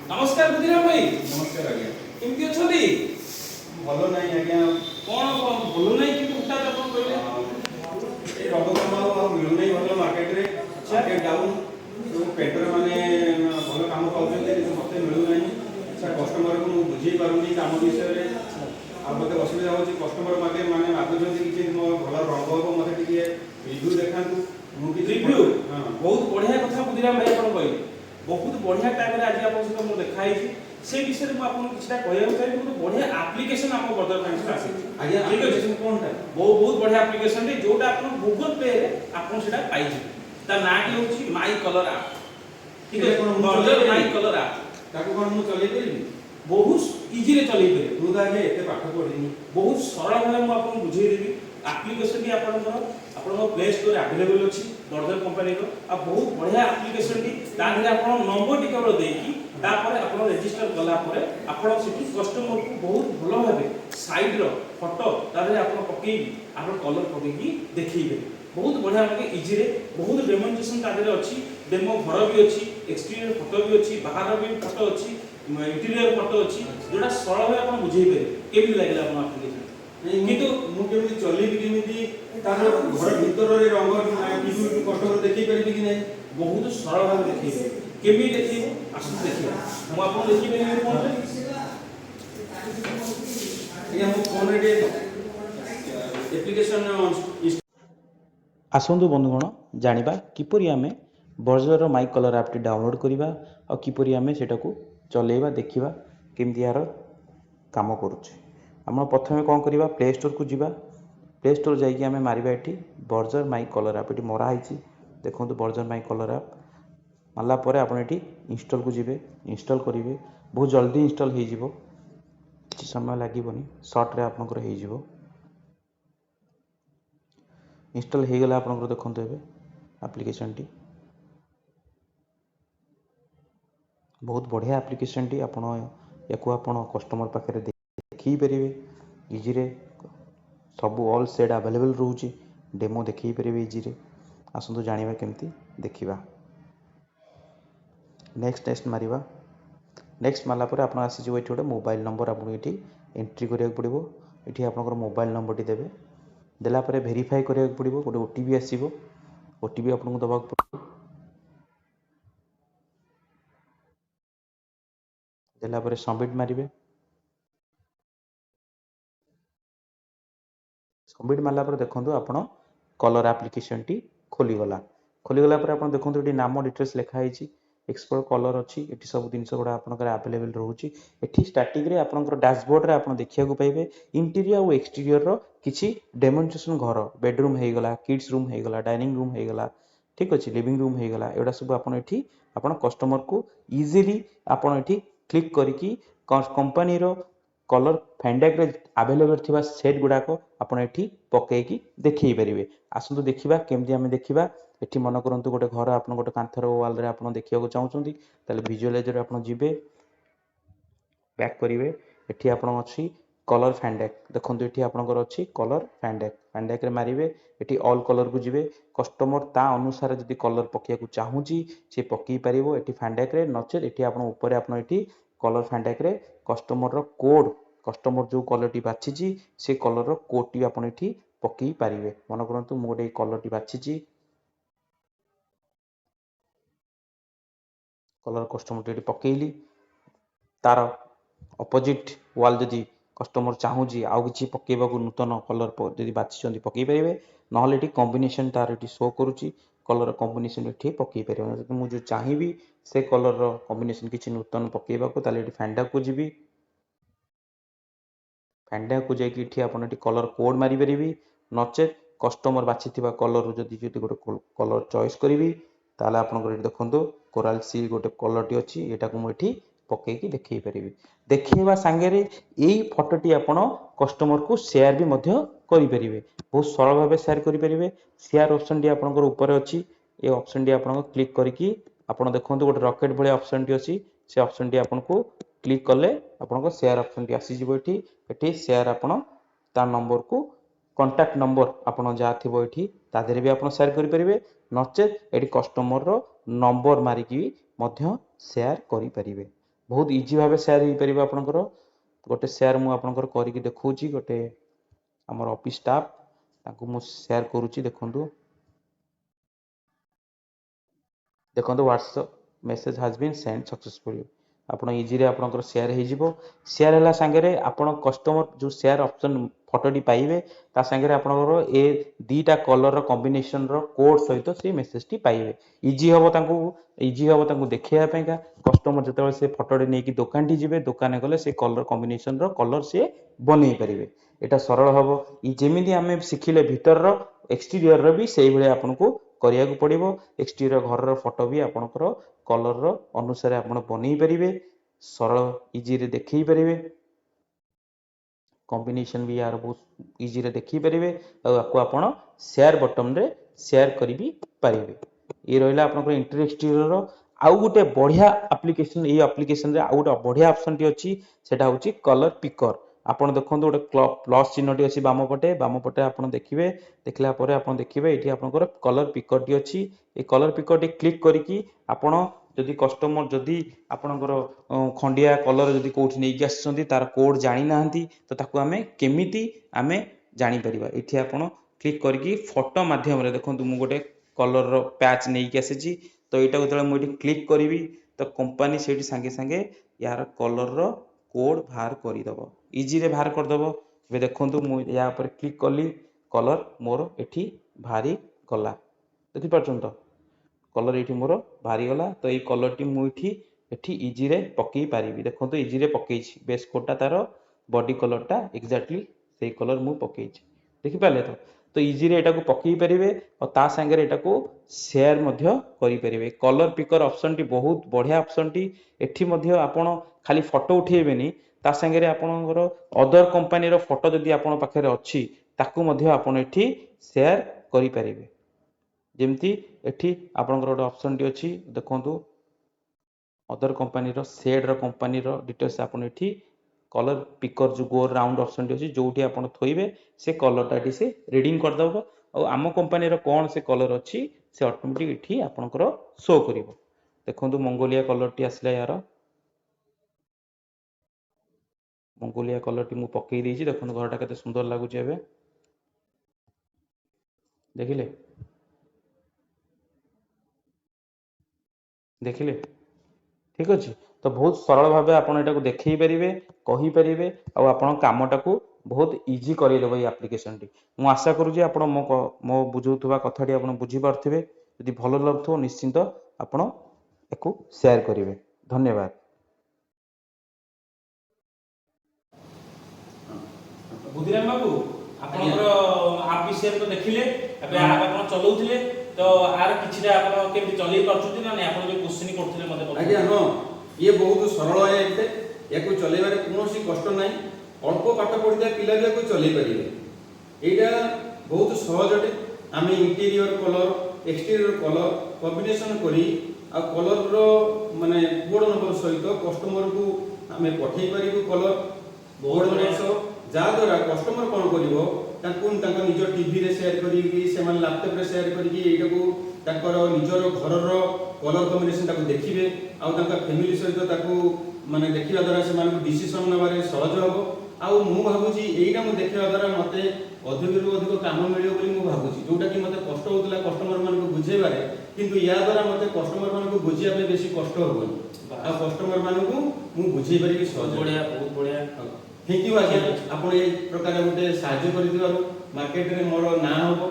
नमस्कार बुद्धिराम भाई। नमस्कार आज्ञा। केमती अछंती? भलो नहीं आज्ञा। कोन बोलू नहीं कि हठात अपन कहले ए रंग काम मिलू नहीं भलो मार्केट रे। मार्केट डाउन तो पेटर माने भलो काम करउछे कि मते मिलू नहीं। अच्छा कस्टमर को मु बुझी पारुनी काम विषय रे। आ मते असुविधा होची कस्टमर माने मागुछन कि मो भलो रंग हो मते टिके रिव्यू देखांतु। मु कि रिव्यू हां बहुत बढ़िया कथा बुद्धिराम भाई अपन कहले। बहुत बढ़िया टाइम रे आज अपन सहित मो देखा हिची से विषय में आपन किछटा कहया चाहिए। बहुत बढ़िया एप्लीकेशन आपन बदल बैंक से आसी आज्ञा ठीक अछि। एप्लीकेशन कोनटा? बहुत बढ़िया एप्लीकेशन रे जोटा आपन गूगल पे रे आपन सेटा पाइ जे ता नाटी होची माई कलर ऐप। ठीक है बर्जर माई कलर ऐप ताको कोन मु चले देली बहुत इजी रे चलै पे तू दा एते पाठ पढिनी बहुत सरल भाव में आपको बुझे देवी। एप्लीकेशन आपन प्ले स्टोर अवेलेबल अच्छी बर्जर कंपनी रो आ बहुत बढ़िया एप्लीकेशन टी ताधरे आपन नंबर टी केवल देकी तापर आपन रजिस्टर कला परे आपन सिटी कस्टमर को बहुत भलो भाबे साइड रो फोटो ताधरे आपन पकेई आपन कलर पकेई देखई दे बहुत बढ़िया लगे इजी रे। बहुत डेमोन्स्ट्रेशन ताधरे अच्छी डेमो घर भी अच्छी एक्सटीरियर फोटो भी अच्छी बाहर भी फोटो अच्छी इंटीरियर फोटो अच्छी जोटा सरल भाव आपन बुझेई पारे केमि लागला आपन एप्लीकेशन किंतु मु केमि चलेबि केमिति तार घर भीतर रे रंग किछु कस्टमर देखि परिबि कि नै बहुत सरल भाव देखिए केमि देखिए आसु देखिए मु आपन देखि बेनि फोन रे या मु फोन रे एप्लीकेशन आसंतु बंधुगण जानिबा किपरि आमे बर्जर माई कलर ऐप टी डाउनलोड करिबा और किपरि आमे सेटा को चलेबा देखिबा केमति यार काम करूचे। हम प्रथमे कौन करिबा प्ले स्टोर को जिबा। प्ले स्टोर जाइए आमे मारिबा एठी बर्जर माई कलर ऐप एठी मरा आइछि देखंतु बर्जर माई कलर ऐप मारला परे आपण एठी इंस्टॉल को जिबे इंस्टॉल करिवे बहुत जल्दी इंस्टॉल हे जिवो किछि समय लागिबोनी शॉर्ट रे आपनकर हे जिवो इंस्टॉल हो गला आपनकर देखंतु एबे एप्लीकेशन टी बहुत बढ़िया एप्लीकेशन टी आपण याकू आपण कस्टमर पाखरे देखि परिबे इजी रे सब ऑल सेट अवेलेबल रहउची डेमो देखि परिबे इजी रे। आसंतु जानिबा केमती देखिबा। नेक्स्ट मारिबा नेक्स्ट मारला परे आपण आसी जो एठी गोटे मोबाइल नंबर आपण एठी एंट्री करिया पड़िबो। एठी आपनकर मोबाइल नंबर टी देबे देला परे वेरीफाई करिया पड़िबो गोटे ओटीपी आसीबो ओटीपी आपनको दबा देला परे सबमिट मारिबे। सबमिट मारला पर देखंतु आपण कलर एप्लीकेशन टी खोली गला पर आपण देखंतु एटी नाम डिटेल्स लिखा हिची एक्सपोर्ट कलर अच्छी एटी सब जिनस गुडा आपनकर अवेलेबल रहउची। एटी स्टैटिक रे आपनकर डैशबोर्ड रे आपण देखिया को पाइबे इंटीरियर और एक्सटीरियर रो किछि डेमोन्स्ट्रेशन घर बेडरूम हे गला किड्स रूम हे गला डाइनिंग रूम हे गला ठीक अछि लिविंग रूम हे गला एडा सब आपण एटी आपण कस्टमर को इजीली आपण एटी क्लिक करिकी कंपनी रो कलर फैंडेक रे अवेलेबल थिबा सेट गुडाक आपण एठी पकेकी देखि परिबे। आसंतु देखिबा केमति हमें देखिबा एठी मन करंतु गोटे घर आपण गोटे कांथर वाल रे आपण देखिया को चाहउछंती ताले विजुअलाइजर आपण जिबे बैक करिवे एठी आपण अछि कलर फैंडेक देखंतु एठी आपनकर अछि कलर फैंडेक रे मारिवे एठी ऑल कलर को जिबे कस्टमर ता अनुसार जदी कलर पकिया को चाहूची से पकी परिबो एठी फैंडेक रे नचे एठी आपण ऊपर आपण एठी कलर फैंडेक रे कस्टमर रो कोड कस्टमर जो कलर टी बाछिची से कलर रो कोड टी आपण एठी पकी पारिबे। मन करंतु मो गोटे कलर टी बाछिची कलर कस्टमर टी पकेइली तार अपोजिट वाल जदी कस्टमर चाहूची आउ किछि पकेबा को नूतन कलर जदी बाछिचंती पकेइ परिबे नहले एठी कॉम्बिनेशन तार एठी शो करूची कलर कॉम्बिनेशन एठी पकेइ परिबे। जदी मु जो चाहिबी से कलर रो कॉम्बिनेशन किछि नूतन पकेबा को ताले एठी फैंडा को जिबी फैंडा को जाई कि आपण एठी कलर कोड मारी परिबी नचे कस्टमर बाछिथिबा कलर जदी गोटे कलर चॉइस करिवि ताले आपण को देखंतु कोराल सी गोटे कलर टी अछि एटा को मु एठी पकेकी देखै परिबी। देखैबा संगे रे एई फोटो टी आपण कस्टमर को शेयर भी मध्य करि परिबे बहुत सरल भाबे शेयर करि परिबे। शेयर ऑप्शन टी आपण ऊपर अछि ए ऑप्शन टी आपण क्लिक करिकी आपण देखंतु गोटे रॉकेट भले ऑप्शन टी अछि से ऑप्शन टी आपण को क्लिक करले आपण को शेयर ऑप्शन टी आसी जिवो एठी एठी शेयर आपण ता नंबर को कांटेक्ट नंबर आपण जा थिबो एठी ता देरे भी आपण शेयर करि परिबे नचे एठी कस्टमर रो नंबर मारिकी मध्य शेयर करि परिबे। बहुत इजी भाव सेयार हो पार आपंकर गोटे सेयार मुझे आपंकर करके देखा गोटे आमर ऑफिस स्टाफ ताकू मु शेयर करुच्ची देखु देखो WhatsApp message has been send successfully आपण इजी रे आपनकर शेयर हे जिवो शेयर हला संगे आपण कस्टमर जो शेयर ऑप्शन फोटोटी पाइबे ता संगे आपनकर ए दीटा कलर रो कॉम्बिनेशन रो कोड सहित से मेसेज टी पाइबे इजी हबो तांकू देखिया पेका कस्टमर जते से फोटोटी नेकी दुकान टी जिवे दुकान गले से कलर कॉम्बिनेशन रो कलर से बनै परिबे एटा सरल हबो ई जेमिति आमे सिखिले भीतर रो एक्सटीरियर रो भी सेही भले आपनको करिया को पड़िबो एक्सटीरियर घर रो फोटो भी आपनकर कलर रो अनुसार आपण बनै परिबे सरल इजी रे देखै परिबे कॉम्बिनेशन भी यार बहुत इजी रे देखि परिबे आपको आपण शेयर बटन रे शेयर करि भी परिबे ये रहिला आपनकर इंटरेस्टियर रो आउ गुटे बढ़िया एप्लिकेशन ए एप्लिकेशन रे आउ गुटे बढ़िया ऑप्शन टी अछि सेटा होछि कलर पिकर आपण देखंतु गोटे प्लस चिन्ह टी अछि बाम पटे आपण देखिबे देखला परे आपण देखिबे एठी आपनकर कलर पिकर टी अछि ए कलर पिकर टी क्लिक करिकि आपण जदि कस्टमर जदि आपनकर खंडिया कलर जदि कोठी नै कि आछंती तार कोड जानि नाहंती तो ताकू आमे केमिति आमे जानि परिबा एठी आपण क्लिक करिकि फोटो माध्यम रे देखंतु मु गोटे कलर रो पैच नै कि आछी तो एटा जतले मु एठी क्लिक करिवि तो कंपनी सेठी संगे संगे यार कलर रो कोड बाहर करि दबो इजी रे बाहर कर दबो बे देखंतु मु या पर क्लिक कली कलर मोर एठी भारी गला देखि परछन तो कलर एठी मोर भारी गला तो ए कलर टी मु एठी इजी रे पकई पारिबी देखंतु इजी रे पकईछि बेस कोडटा तार बॉडी कलरटा एग्जैक्टली सेही कलर मु पकईछि देखि पाले तो इजी रे एटा को पकई परिबे और ता संगे रे एटा को शेयर मध्य करि परिबे कलर पिकर ऑप्शन टी बहुत बढ़िया ऑप्शन टी एठी मध्य आपण खाली फोटो उठेबेनी ता संगे रे आपणकर अदर कंपनी रो फोटो जदि आपण पाखरे अछि ताकू मध्य आपण एठी शेयर करि परिबे जेमती एठी आपणकर गोटे ऑप्शन टी अछि देखंतु अदर कंपनी रो शेड रो कंपनी रो डिटेल्स आपण एठी कलर पिकर जो गोल राउंड ऑप्शन टी अछि जोठी आपण थोइबे से कलर टाटी से रीडिंग कर दबो और आम कंपनी रो कोन से कलर अछि से ऑटोमेटिक एठी आपणकर शो करिवो देखंतु मंगोलिया कलर टी आसला यार मंगोलिया कलर टी मु पकई देछि देखंतु घरटा केते सुंदर लागु छै एबे देखिले देखिले ठीक अछि तो बहुत सरल भाबे आपण एटा को देखै परिबे कहि परिबे और आपण कामटा को बहुत इजी करि देबो ए एप्लीकेशन टी मु आशा करू जे आपण मो बुझुथुवा कथाटी आपण बुझी पारथिबे यदि भलो लागथो निश्चिंत आपण एको शेयर करिवे धन्यवाद बुद्धिराम बाबू आपनकर आप विषय तो देखिले अबे आपण चलौथिले तो आर किछिटा आपण केमि चलै परछुती ना नै आपण जे क्वेश्चन करथिले मते आज्ञा हां ये बहुत सरल है एते याको चलेबारे कोनोसी कष्ट नै अल्प पाठ पढिदा पिला भी याको चलै परिबे एटा बहुत सहज अटे आमे interior colour exterior colour combination करी आ कलर रो माने कोड नंबर सहित कस्टमर को आमे पठै परिबो कलर बोर्ड नंबर जा द्वारा कस्टमर कोन करिवो ताकून ताका निज टीवी रे शेयर करी से मान लैपटॉप रे शेयर करी एटा को ताकर निजर घर रो कलर कॉम्बिनेशन ताको देखिबे आ ताका फैमिली सहित ताको माने देखिबा द्वारा से मान डिसीजन नबारे सहज हबो आ मु भाबुची एइटा मु देखिबा द्वारा मते अधिक रु अधिक काम मिलियो बोली मु भाबुची जोटा कि मते कष्ट होतला कस्टमर मान को बुझेबारे किंतु या द्वारा मते कस्टमर मान को बुझिया पे बेसी कष्ट होबो आ कस्टमर मान को मु बुझेइ पारि कि सहज बढ़िया बहुत बढ़िया थैंक यू आज्ञा आपण ए प्रकार गोटे साहाय्य करथिबारु मार्केट रे मोर ना होबो